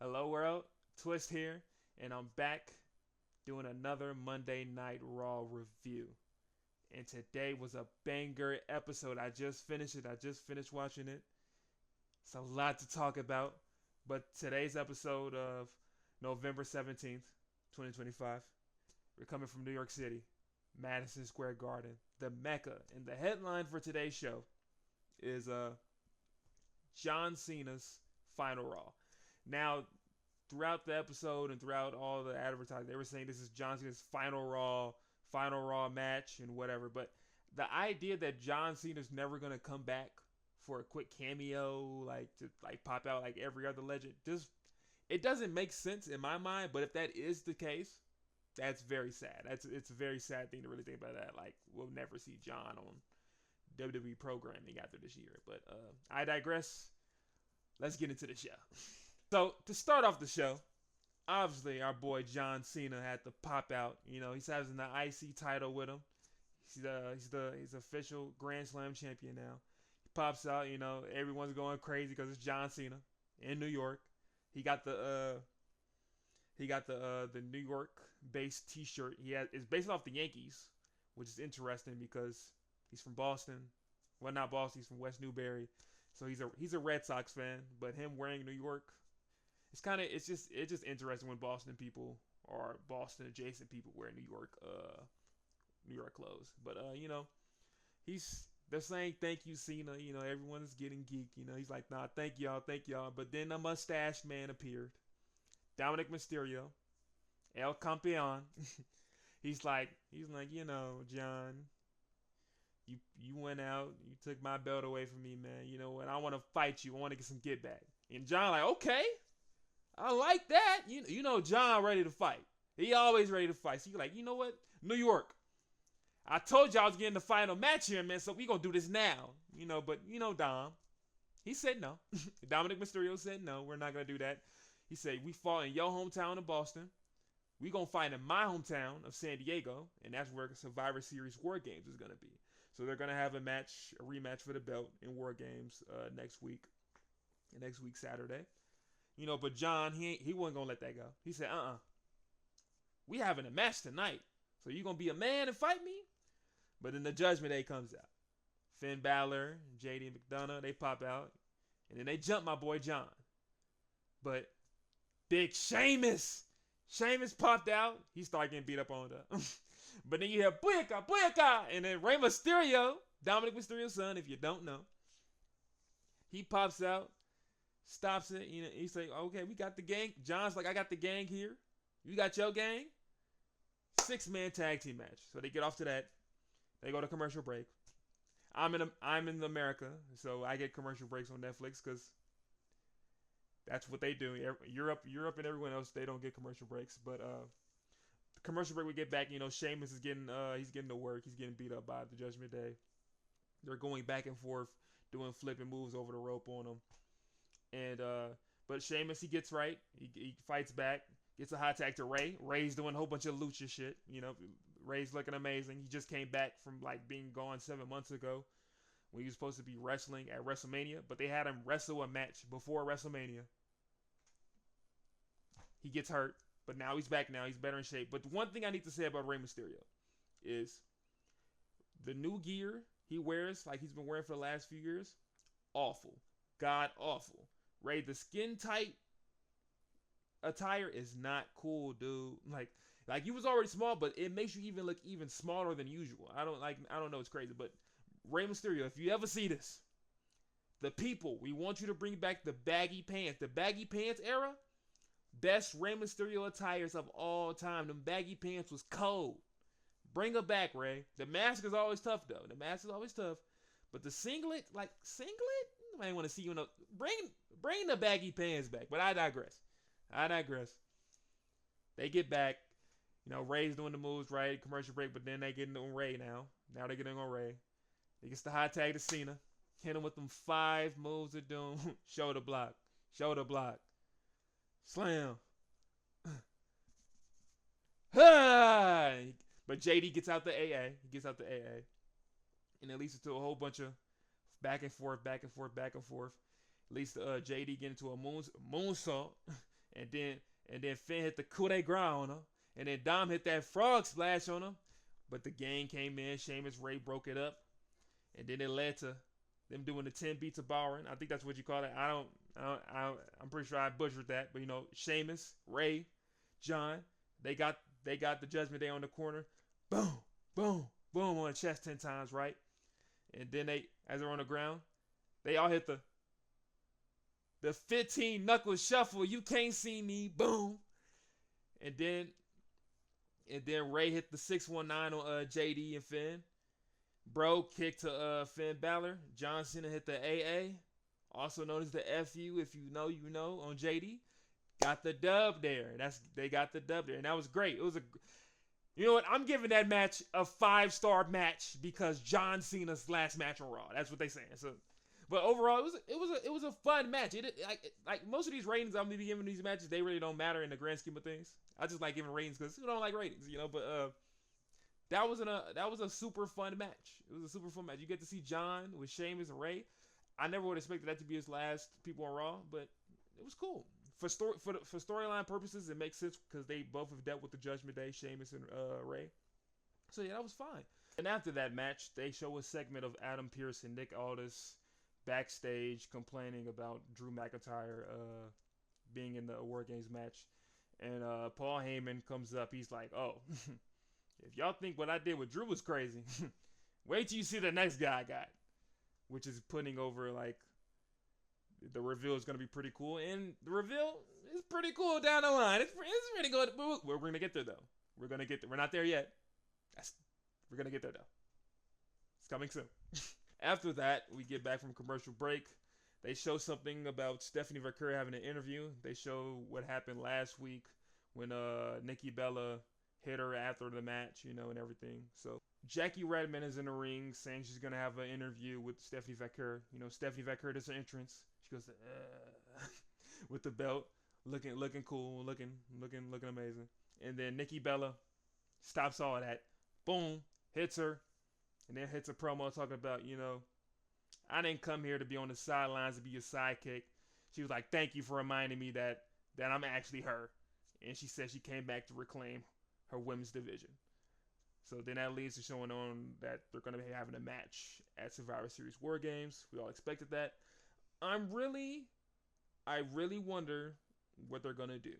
Hello world, Twist here, and I'm back doing another Monday Night Raw review. And today was a banger episode. I just finished it. I just finished watching it. It's a lot to talk about. But today's episode of November 17th, 2025, we're coming from New York City, Madison Square Garden, the Mecca. And the headline for today's show is John Cena's Final Raw. Now, throughout the episode and throughout all the advertising, they were saying this is John Cena's final Raw match and whatever. But the idea that John Cena's never gonna come back for a quick cameo, like to like pop out like every other legend, just it doesn't make sense in my mind. But if that is the case, that's very sad. It's a very sad thing to really think about that. Like we'll never see John on WWE programming after this year. But I digress. Let's get into the show. So to start off the show, obviously our boy John Cena had to pop out. You know, he's having the IC title with him. He's official Grand Slam champion now. He pops out. You know, everyone's going crazy because it's John Cena in New York. He got the New York based T-shirt. It's based off the Yankees, which is interesting because he's from Boston. Well, not Boston. He's from West Newbury, so he's a Red Sox fan. But him wearing New York, it's just interesting when Boston people or Boston adjacent people wear New York clothes. But you know, they're saying thank you Cena. You know, everyone is getting geeked. You know, he's like, nah, thank y'all. But then a mustache man appeared, Dominic Mysterio, El Campeon. he's like, you know, John, you went out, you took my belt away from me, man. You know what? I want to fight you. I want to get some get back. And John like, okay, I like that. You know, John ready to fight. He always ready to fight. So you like, you know what? New York. I told you I was getting the final match here, man. So we gonna do this now. You know, but you know, Dom, he said no. Dominic Mysterio said no. We're not gonna do that. He said we fought in your hometown of Boston. We gonna fight in my hometown of San Diego, and that's where Survivor Series War Games is gonna be. So they're gonna have a rematch for the belt in War Games next week Saturday. You know, but John, he wasn't gonna let that go. He said, we having a match tonight. So you gonna be a man and fight me? But then the Judgment Day comes out. Finn Balor and JD McDonough, they pop out. And then they jump my boy John. But big Sheamus popped out. He started getting beat up on the But then you hear Booyaka, Booyaka, and then Rey Mysterio, Dominic Mysterio's son, if you don't know. He pops out, stops it. You know, he's like, okay, we got the gang. John's like, I got the gang here. You got your gang? 6-man tag team match. So they get off to that. They go to commercial break. I'm in America, so I get commercial breaks on Netflix because that's what they do. Europe, and everyone else, they don't get commercial breaks. But the commercial break we get back, you know, Sheamus is getting to work. He's getting beat up by the Judgment Day. They're going back and forth, doing flipping moves over the rope on him. And but Sheamus, he gets right. He fights back. Gets a hot tag to Rey. Rey's doing a whole bunch of lucha shit. You know, Rey's looking amazing. He just came back from like being gone 7 months ago when he was supposed to be wrestling at WrestleMania, but they had him wrestle a match before WrestleMania. He gets hurt, but now he's back. Now he's better in shape. But the one thing I need to say about Rey Mysterio is the new gear he wears, like he's been wearing for the last few years, awful, god awful. Rey, the skin tight attire is not cool, dude. Like you was already small, but it makes you even look even smaller than usual. I don't know, it's crazy. But Rey Mysterio, if you ever see this, the people, we want you to bring back the baggy pants. The baggy pants era, best Rey Mysterio attires of all time. Them baggy pants was cold. Bring them back, Rey. The mask is always tough though. The mask is always tough. But the singlet, I want to see you in a bring the baggy pants back. But I digress. They get back. You know, Rey's doing the moves, right? Commercial break, but then they get on Rey now. Now they're getting on Rey. He gets the hot tag to Cena. Hit him with them 5 moves of doom. Shoulder block. Slam. But JD gets out the AA. And it leads to a whole bunch of back and forth. Leads to JD getting into a moonsault. and then Finn hit the coup de grace on him, and then Dom hit that frog splash on him. But the gang came in, Sheamus, Ray broke it up, and then it led to them doing the 10 beats of Bowering. I think that's what you call it. I'm pretty sure I butchered that, but Sheamus, Ray, John, they got the Judgment Day on the corner, boom, boom, boom on the chest 10 times, right? And then as they're on the ground, they all hit the 15 knuckle shuffle. You can't see me, boom. And then Ray hit the 619 on JD and Finn. Bro kicked to Finn Balor. John Cena hit the AA, also known as the FU. If you know, you know, on JD. Got the dub there. They got the dub there, and that was great. It was you know what? I'm giving that match a 5-star match because John Cena's last match on Raw. That's what they saying. So, but overall, it was a fun match. Like most of these ratings I'm gonna be giving these matches, they really don't matter in the grand scheme of things. I just like giving ratings because who don't like ratings, But that was a super fun match. It was a super fun match. You get to see John with Sheamus and Ray. I never would have expected that to be his last people on Raw, but it was cool. For storyline purposes, it makes sense because they both have dealt with the Judgment Day, Sheamus and Ray. So yeah, that was fine. And after that match, they show a segment of Adam Pearce and Nick Aldis backstage complaining about Drew McIntyre being in the War Games match. And Paul Heyman comes up. He's like, "Oh, if y'all think what I did with Drew was crazy, wait till you see the next guy I got," which is putting over like the reveal is going to be pretty cool, and the reveal is pretty cool down the line. It's pretty good. We're going to get there though. We're going to get there. We're not there yet. We're going to get there though. It's coming soon. After that, we get back from commercial break. They show something about Stephanie Vaquer having an interview. They show what happened last week when Nikki Bella hit her after the match, and everything. So Jackie Redmond is in the ring saying she's gonna have an interview with Stephanie Vaquer. Stephanie Vaquer does her entrance. She goes with the belt, looking cool, looking amazing. And then Nikki Bella stops all that. Boom, hits her, and then hits a promo talking about, I didn't come here to be on the sidelines to be your sidekick. She was like, thank you for reminding me that I'm actually her. And she said she came back to reclaim her women's division. So then that leads to showing on that they're going to be having a match at Survivor Series War Games. We all expected that. I really wonder what they're going to do.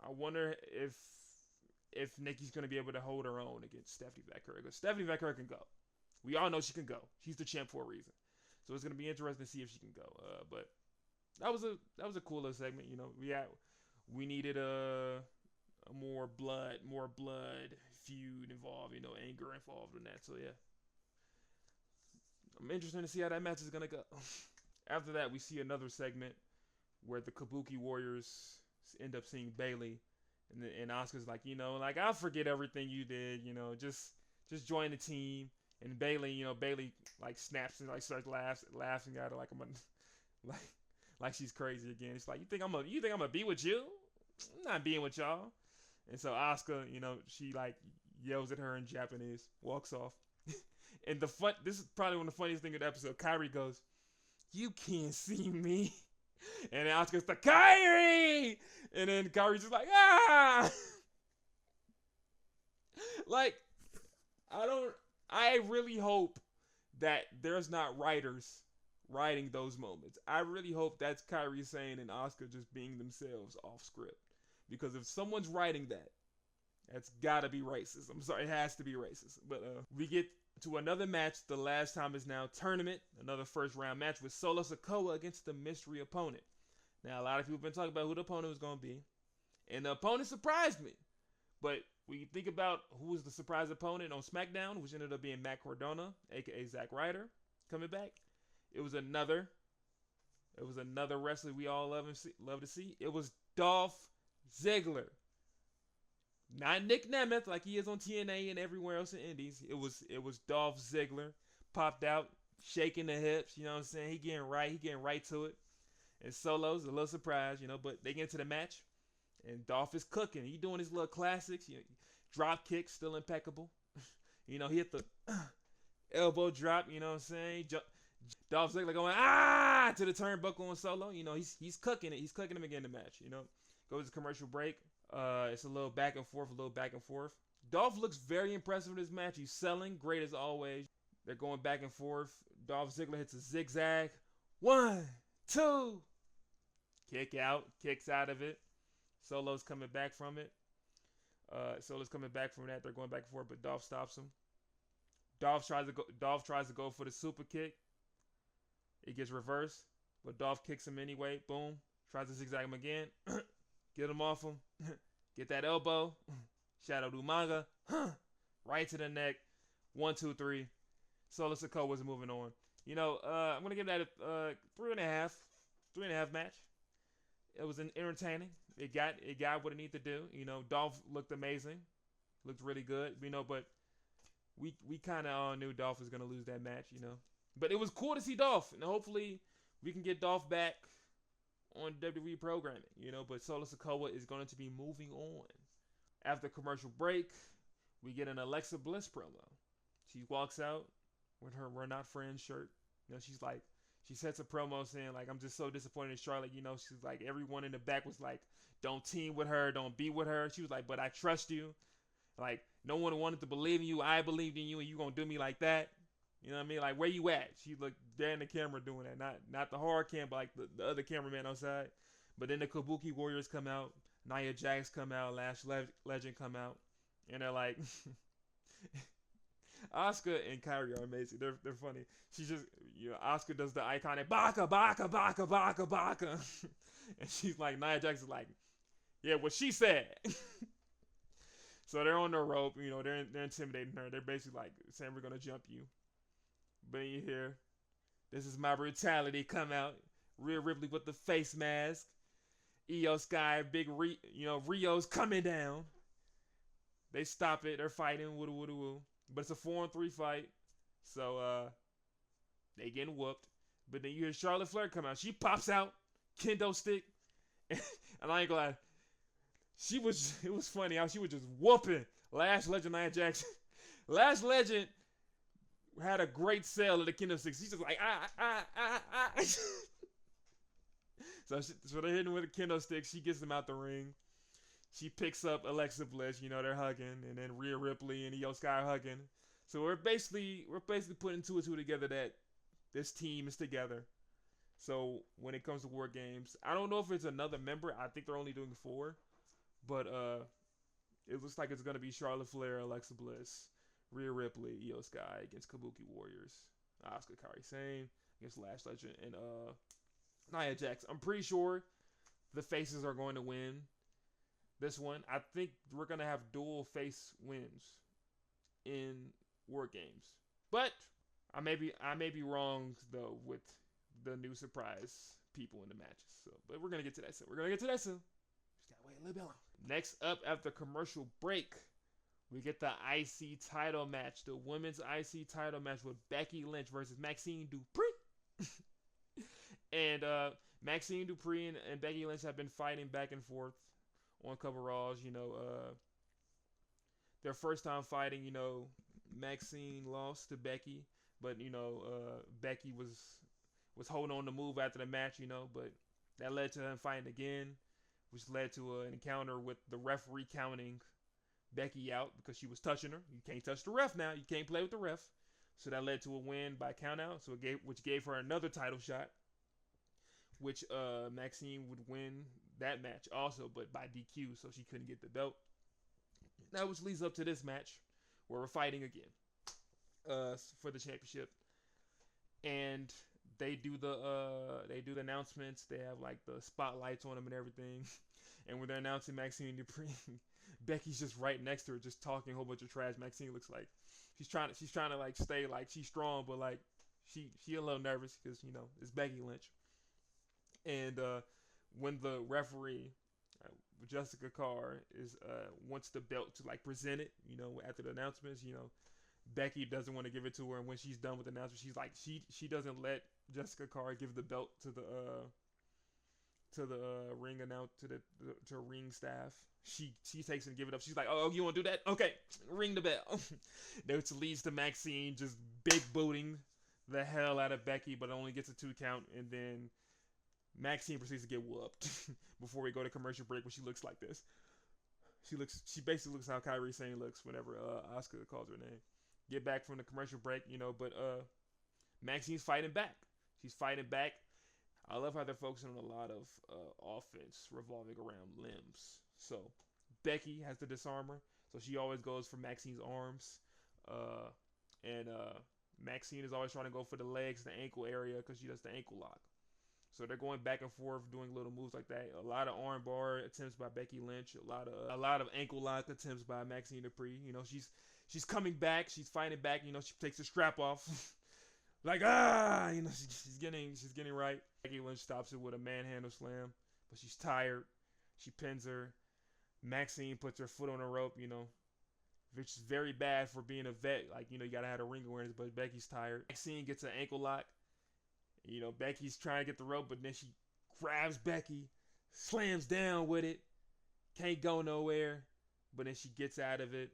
I wonder if Nikki's going to be able to hold her own against Stephanie Vaquer. Because Stephanie Vaquer can go. We all know she can go. She's the champ for a reason. So it's going to be interesting to see if she can go. But that was a cool little segment. We needed a more blood feud involved, anger involved in that. So yeah, I'm interested to see how that match is gonna go. After that, we see another segment where the Kabuki Warriors end up seeing Bayley, and Asuka's like, I'll forget everything you did, just join the team. And Bayley, Bayley like snaps and like starts laughing at her like she's crazy again. It's like, you think I'm gonna be with you? I'm not being with y'all. And so Asuka, she like yells at her in Japanese, walks off. And this is probably one of the funniest things of the episode. Kairi goes, "You can't see me." And then Asuka's like, "Kairi!" And then Kairi's just like, "Ah!" Like, I really hope that there's not writers writing those moments. I really hope that's Kairi Sane and Asuka just being themselves off script. Because if someone's writing that's gotta be racist. I'm sorry, it has to be racist. But we get to another match. The last time is now tournament. Another first round match with Solo Sikoa against the mystery opponent. Now, a lot of people have been talking about who the opponent was going to be. And the opponent surprised me. But when you think about who was the surprise opponent on SmackDown, which ended up being Matt Cardona, a.k.a. Zack Ryder, coming back. It was another wrestler we all love to see. It was Dolph Ziggler. Not Nick Nemeth like he is on TNA and everywhere else in Indies. It was Dolph Ziggler. Popped out, shaking the hips, you know what I'm saying? He getting right to it. And Solo's a little surprised, but they get into the match. And Dolph is cooking. He doing his little classics. Drop kick, still impeccable. He hit the elbow drop, you know what I'm saying? Dolph Ziggler going, to the turnbuckle on Solo. He's cooking it. He's cooking him again in the match, Goes to commercial break. It's a little back and forth, a little back and forth. Dolph looks very impressive in this match. He's selling great as always. They're going back and forth. Dolph Ziggler hits a zigzag. 1, 2. Kick out. Kicks out of it. Solo's coming back from it. Solo's coming back from that. They're going back and forth, but Dolph stops him. Dolph tries to go for the super kick. It gets reversed, but Dolph kicks him anyway. Boom. Tries to zigzag him again. Get him off him. Get that elbow. Shadow Umaga. Right to the neck. 1, 2, 3. Solo Sikoa was moving on. I'm gonna give that a 3.5. 3.5 match. It was entertaining. It got what it needed to do. Dolph looked amazing. Looked really good. But we kind of all knew Dolph was gonna lose that match. But it was cool to see Dolph, and hopefully we can get Dolph back on WWE programming. But Solo Sikoa is going to be moving on. After commercial break, we get an Alexa Bliss promo. She walks out with her "We're Not Friends" shirt. She sets a promo saying like, "I'm just so disappointed in Charlotte." She's like, everyone in the back was like, "Don't team with her, don't be with her." She was like, "But I trust you. Like, no one wanted to believe in you. I believed in you, and you gonna do me like that?" You know what I mean? Like, where you at? She looked there in the camera doing that. Not the hard cam, but like the other cameraman outside. But then the Kabuki Warriors come out. Nia Jax come out. Lash Legend come out. And they're like... Asuka and Kyrie are amazing. They're funny. She just... Asuka does the iconic Baka, Baka, Baka, Baka, Baka. And she's like... Nia Jax is like... Yeah, what she said. So they're on the rope. They're intimidating her. They're basically like saying, "We're going to jump you." But then you hear, "This is my brutality" come out. Rhea Ripley with the face mask. Io Sky, Rio's coming down. They stop it. They're fighting. Woo woo woo. But it's a 4-on-3 fight. So they getting whooped. But then you hear Charlotte Flair come out. She pops out. Kendo stick. And I ain't gonna lie. It was funny how she was just whooping Lash Legend Nia Jax. Lash Legend had a great sale of the kendo sticks. She's just like, So they're hitting with a kendo stick. She gets them out the ring. She picks up Alexa Bliss. They're hugging, and then Rhea Ripley and Io Sky are hugging. So we're basically putting 2 and 2 together that this team is together. So when it comes to War Games, I don't know if it's another member. I think they're only doing 4, but it looks like it's gonna be Charlotte Flair, Alexa Bliss, Rhea Ripley, Io Sky against Kabuki Warriors, Asuka, Kairi Sane against Lash Legend, and Nia Jax. I'm pretty sure the faces are going to win this one. I think we're gonna have dual face wins in War Games, but I may be wrong though with the new surprise people in the matches. So, but we're gonna get to that soon. Just gotta wait a little bit longer. Next up, after commercial break, we get the IC title match, the women's IC title match with Becky Lynch versus Maxine Dupri. And Maxine Dupri and Becky Lynch have been fighting back and forth on a couple Raws. Their first time fighting, Maxine lost to Becky, but Becky was holding on to move after the match, but that led to them fighting again, which led to an encounter with the referee counting Becky out because she was touching her. You can't touch the ref now. You can't play with the ref. So that led to a win by countout, which gave her another title shot, which Maxine would win that match also, but by DQ, so she couldn't get the belt. That which leads up to this match where we're fighting again for the championship. And they do the announcements. They have like the spotlights on them and everything. And when they're announcing Maxine Dupri, Becky's just right next to her, just talking a whole bunch of trash. Maxine looks like she's trying to like stay like she's strong, but like she a little nervous because it's Becky Lynch. And when the referee Jessica Carr wants the belt to like present it, after the announcements, Becky doesn't want to give it to her, and when she's done with the announcement, she's like she doesn't let Jessica Carr give the belt to the ring to ring staff. She takes it and give it up. She's like, "Oh, you want to do that? Okay, ring the bell." Which leads to Maxine just big booting the hell out of Becky, but only gets a 2 count, and then Maxine proceeds to get whooped before we go to commercial break when she looks like this. She basically looks how Kyrie Sane looks whenever Oscar calls her name. Get back from the commercial break, but Maxine's fighting back. She's fighting back. I love how they're focusing on a lot of offense revolving around limbs. So Becky has to disarm her, so she always goes for Maxine's arms, and Maxine is always trying to go for the legs, the ankle area, because she does the ankle lock. So they're going back and forth, doing little moves like that. A lot of arm bar attempts by Becky Lynch. A lot of ankle lock attempts by Maxine Dupree. She's coming back. She's fighting back. She takes the strap off. Like she's getting right. Becky Lynch stops it with a manhandle slam, but she's tired. She pins her. Maxine puts her foot on the rope. Which is very bad for being a vet. Like you gotta have a ring awareness, but Becky's tired. Maxine gets an ankle lock. Becky's trying to get the rope, but then she grabs Becky, slams down with it, can't go nowhere, but then she gets out of it.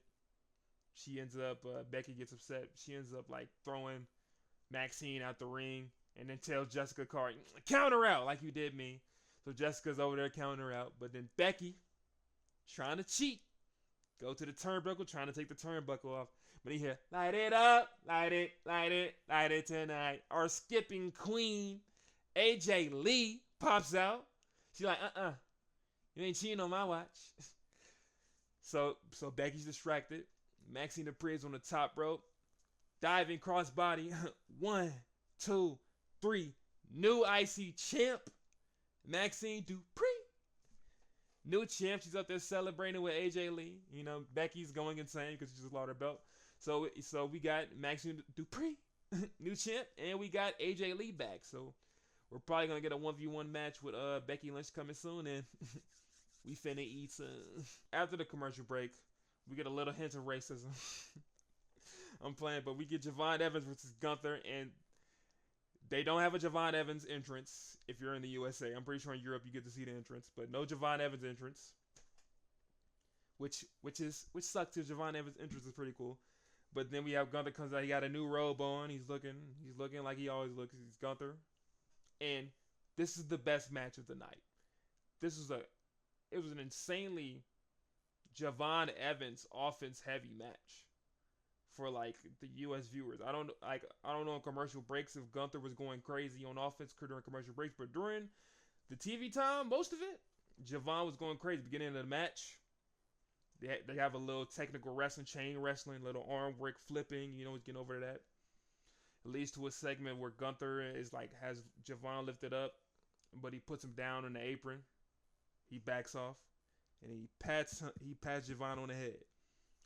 She ends up, Becky gets upset. She ends up like throwing Maxine out the ring and then tells Jessica Carr, counter out like you did me. So Jessica's over there counter out, but then Becky, trying to cheat, go to the turnbuckle, trying to take the turnbuckle off. But he hear, light it up, light it, light it, light it tonight. Our skipping queen, AJ Lee, pops out. She's like, you ain't cheating on my watch. So Becky's distracted. Maxine Dupree is on the top rope. Diving crossbody. 1, 2, 3. New IC champ, Maxine Dupree. New champ. She's up there celebrating with AJ Lee. Becky's going insane because she just lost her belt. So we got Maxine Dupree, new champ, and we got AJ Lee back. So we're probably gonna get a 1v1 match with Becky Lynch coming soon, and we finna eat some. After the commercial break, we get a little hint of racism. I'm playing, but we get Javon Evans versus Gunther, and they don't have a Javon Evans entrance if you're in the USA. I'm pretty sure in Europe you get to see the entrance, but no Javon Evans entrance. Which sucks because Javon Evans' entrance is pretty cool. But then we have Gunther comes out. He got a new robe on. He's looking like he always looks. He's Gunther, and this is the best match of the night. It was an insanely Javon Evans offense heavy match for like the U.S. viewers. I don't know on commercial breaks if Gunther was going crazy on offense during commercial breaks, but during the TV time, most of it, Javon was going crazy. Beginning of the match. They have a little technical wrestling, chain wrestling, little arm work, flipping. He's getting over that. It leads to a segment where Gunther has Javon lifted up, but he puts him down on the apron. He backs off, and he pats Javon on the head.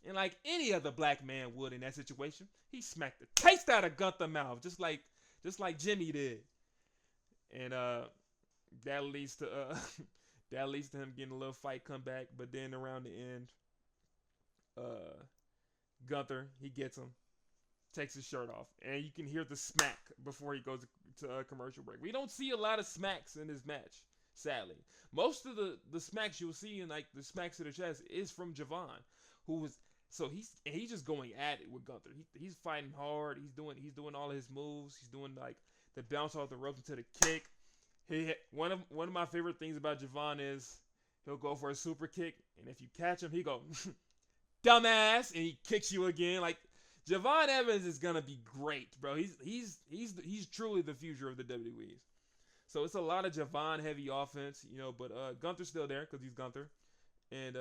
And like any other black man would in that situation, he smacked the taste out of Gunther's mouth, just like Jimmy did. And that leads to him getting a little fight comeback. But then around the end, Gunther, he gets him, takes his shirt off, and you can hear the smack before he goes to a commercial break. We don't see a lot of smacks in this match, sadly. Most of the smacks you'll see in like the smacks to the chest is from Javon, he's just going at it with Gunther. He's fighting hard. He's doing all of his moves. He's doing like the bounce off the rope into the kick. One of my favorite things about Javon is he'll go for a super kick, and if you catch him, he go dumbass, and he kicks you again. Like Javon Evans is gonna be great, bro. He's truly the future of the WWE. So it's a lot of Javon heavy offense, but Gunther's still there because he's Gunther, and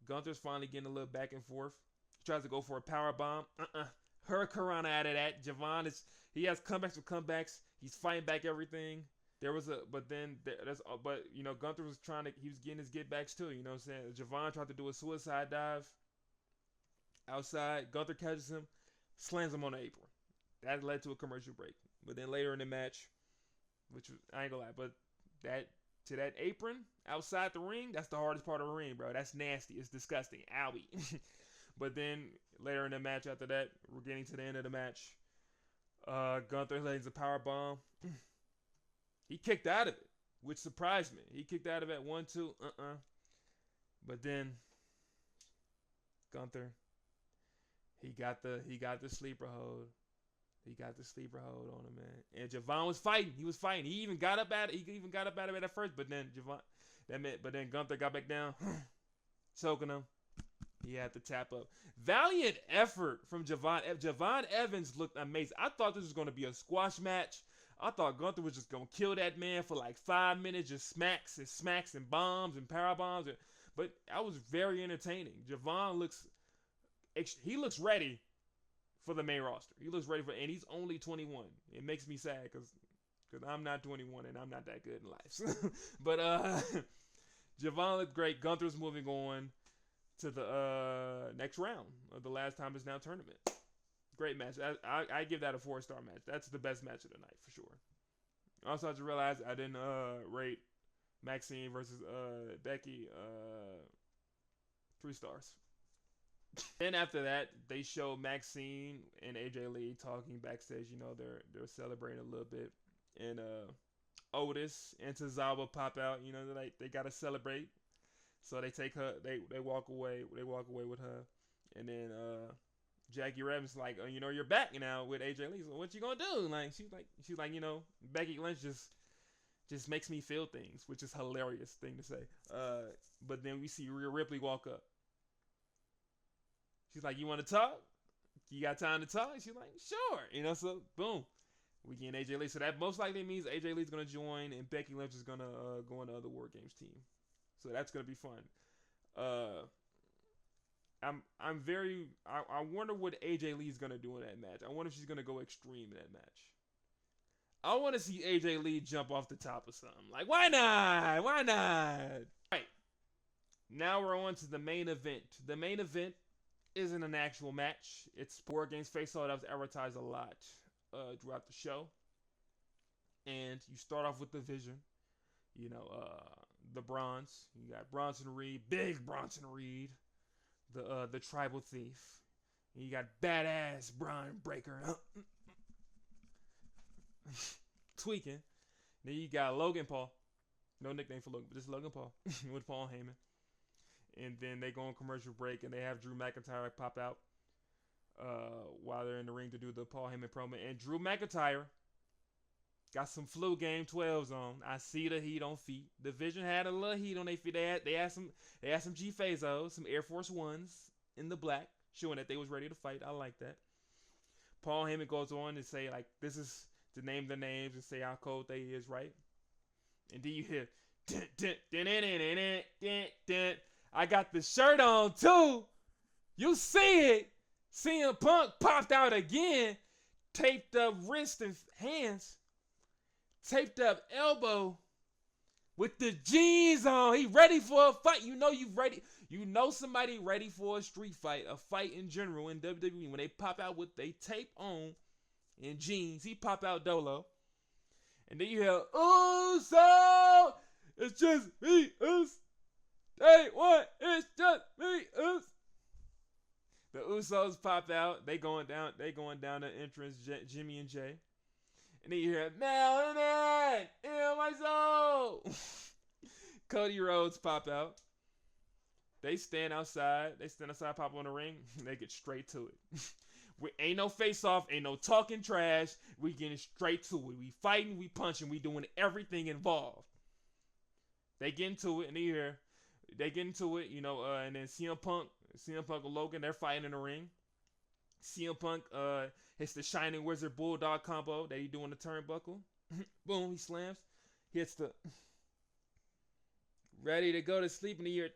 Gunther's finally getting a little back and forth. He tries to go for a power bomb. Hurricanrana out of that. Javon he has comebacks with comebacks. He's fighting back everything. Gunther was he was getting his get backs too. You know what I'm saying? Javon tried to do a suicide dive outside. Gunther catches him, slams him on the apron. That led to a commercial break. But then later in the match, I ain't gonna lie, but that apron outside the ring, that's the hardest part of the ring, bro. That's nasty. It's disgusting. Owie. But then later in the match after that, we're getting to the end of the match. Gunther lays a power bomb. He kicked out of it, which surprised me. He kicked out of it 1-2. But then Gunther, he got the sleeper hold. He got the sleeper hold on him, man. And Javon was fighting. He was fighting. He even got up at it. He even got up out of it at first, but then but then Gunther got back down, choking him. He had to tap up. Valiant effort from Javon. Javon Evans looked amazing. I thought this was going to be a squash match. I thought Gunther was just going to kill that man for like 5 minutes, just smacks and bombs and power bombs. But that was very entertaining. Javon looks ready for the main roster. He looks ready and he's only 21. It makes me sad because I'm not 21 and I'm not that good in life. But Javon looked great. Gunther's moving on to the next round of the last time is now tournament. Great match. I give that a 4-star match. That's the best match of the night for sure. Also, I just realized I didn't rate Maxine versus Becky 3 stars. Then after that, they show Maxine and AJ Lee talking backstage. You know, they're celebrating a little bit, and Otis and Tozawa pop out. You know, they gotta celebrate, so they take her. They walk away. They walk away with her, and then Jackie Rabbit's like, you know, you're back now with AJ Lee. So what you gonna do? Like she's like, you know, Becky Lynch just makes me feel things, which is a hilarious thing to say. But then we see Rhea Ripley walk up. She's like, you want to talk? You got time to talk? She's like, sure. You know, so boom. We get AJ Lee. So that most likely means AJ Lee's going to join and Becky Lynch is going to go on the other War Games team. So that's going to be fun. I wonder what AJ Lee's going to do in that match. I wonder if she's going to go extreme in that match. I want to see AJ Lee jump off the top of something. Like, why not? Why not? Right. Now we're on to the main event. The main event isn't an actual match. It's War Games Face-Off that was advertised a lot throughout the show. And you start off with the Vision. You know, the Bronze. You got Bronson Reed, big Bronson Reed, the Tribal Thief. And you got badass Brian Breaker. Tweaking. Then you got Logan Paul. No nickname for Logan, but just Logan Paul with Paul Heyman. And then they go on commercial break, and they have Drew McIntyre pop out while they're in the ring to do the Paul Heyman promo. And Drew McIntyre got some flu game 12s on. I see the heat on feet. The Vision had a little heat on their feet. They had some G Fazos, some Air Force Ones in the black, showing that they was ready to fight. I like that. Paul Heyman goes on to say, like, this is to name the names and say how cold they is, right? And then you hear dun, dun, dun, dun, dun, dun, dun, dun. I got the shirt on too. You see it. CM Punk popped out again. Taped up wrist and hands. Taped up elbow. With the jeans on. He ready for a fight. You know you ready. You know somebody ready for a street fight. A fight in general in WWE. When they pop out with they tape on and jeans. He pop out dolo. And then you hear, Uso! It's just me, Uso. Hey, what? It's just me, Uso. The Usos pop out. They going down the entrance, Jimmy and Jay. And then you hear, Melanin, in my soul. Cody Rhodes pop out. They stand outside, pop on the ring. They get straight to it. Ain't no face off, ain't no talking trash. We getting straight to it. We fighting, we punching, we doing everything involved. They get into it, and you know, and then CM Punk and Logan, they're fighting in the ring. CM Punk hits the Shining Wizard Bulldog combo that he do on the turnbuckle. Boom, he slams. Hits the ready to go to sleep in the year.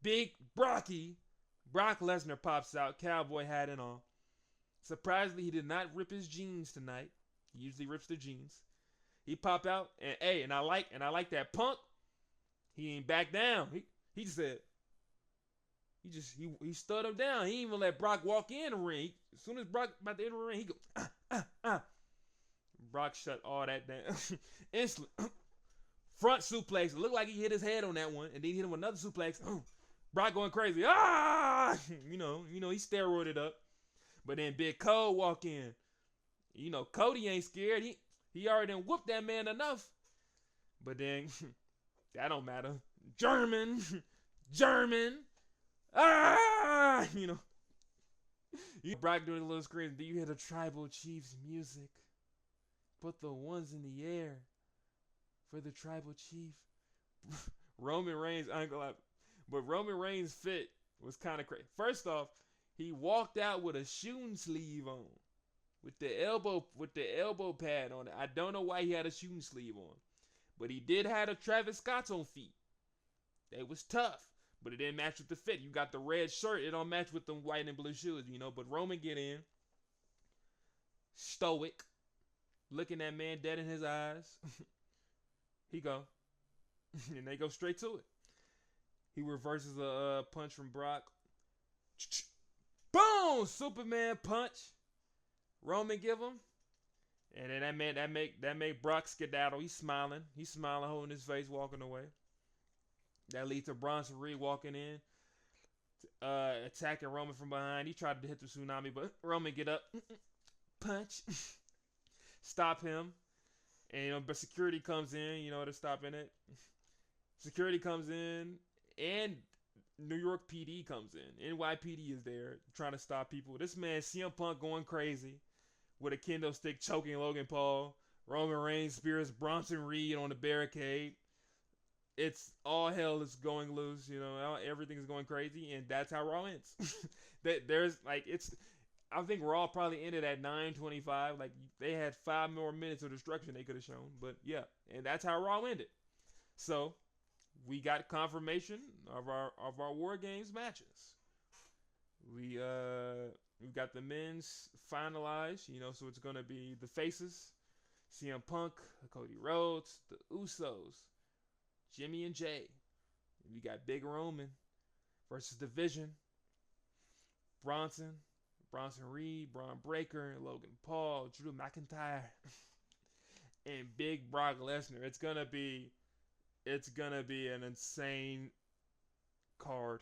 Big Brock Lesnar pops out, cowboy hat and all. Surprisingly, he did not rip his jeans tonight. He usually rips the jeans. He popped out, and I like that Punk. He ain't back down. He just said, he stood him down. He didn't even let Brock walk in the ring. As soon as Brock about to enter the ring, he go, Brock shut all that down. Instantly. Front suplex. It looked like he hit his head on that one, and then he hit him with another suplex. Brock going crazy. You know, he steroided up. But then Big Cole walk in. You know, Cody ain't scared. He already done whooped that man enough. But then, that don't matter. German. You know. Brock doing a little scream. Do you hear the tribal chief's music? Put the ones in the air for the tribal chief. Roman Reigns, I ain't gonna lie, but Roman Reigns' fit was kind of crazy. First off, he walked out with a shooting sleeve on, with the elbow pad on it. I don't know why he had a shooting sleeve on, but he did have a Travis Scott's on feet. They was tough, but it didn't match with the fit. You got the red shirt, it don't match with them white and blue shoes, you know. But Roman get in, stoic, looking that man dead in his eyes. He go, and they go straight to it. He reverses a punch from Brock. Boom! Superman punch. Roman give him, and then that make Brock skedaddle. He's smiling. He's smiling, holding his face, walking away. That leads to Bronson Reed walking in, attacking Roman from behind. He tried to hit the tsunami, but Roman get up, punch, stop him, and but security comes in. You know, they're stopping it. Security comes in, and New York PD comes in. NYPD is there trying to stop people. This man CM Punk going crazy with a kendo stick choking Logan Paul. Roman Reigns spears Bronson Reed on the barricade. It's all hell is going loose, you know. Everything is going crazy, and that's how Raw ends. There's like it's. I think Raw probably ended at 9:25. Like they had 5 more minutes of destruction they could have shown, but yeah, and that's how Raw ended. So we got confirmation of our War Games matches. We got the men's finalized, you know, so it's gonna be the faces, CM Punk, Cody Rhodes, the Usos, Jimmy and Jay. We got Big Roman versus the Vision, Bronson, Bronson Reed, Braun Breaker, Logan Paul, Drew McIntyre, and Big Brock Lesnar. It's gonna be an insane card.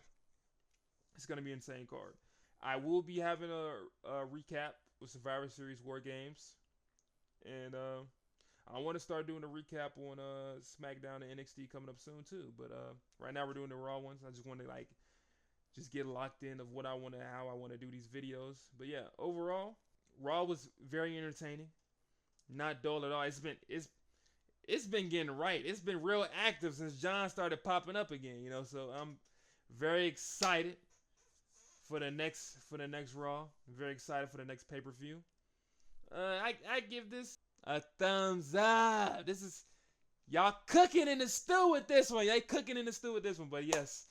It's gonna be an insane card. I will be having a recap with Survivor Series War Games, and I want to start doing a recap on SmackDown and NXT coming up soon too. But right now we're doing the Raw ones. I just want to like just get locked in of what I want to, how I want to do these videos. But yeah, overall, Raw was very entertaining, not dull at all. It's been getting right. It's been real active since John started popping up again. You know, so I'm very excited for the next Raw. I'm very excited for the next pay per view. I give this a thumbs up. This is y'all cooking in the stew with this one. Y'all cooking in the stew with this one. But yes,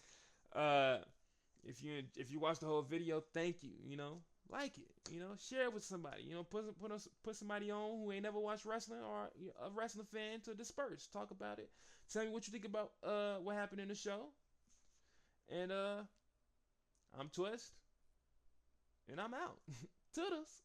if you watch the whole video, thank you. You know, like it. You know, share it with somebody. You know, put somebody on who ain't never watched wrestling or a wrestling fan to disperse. Talk about it. Tell me what you think about what happened in the show. And I'm Twist, and I'm out. Toodles.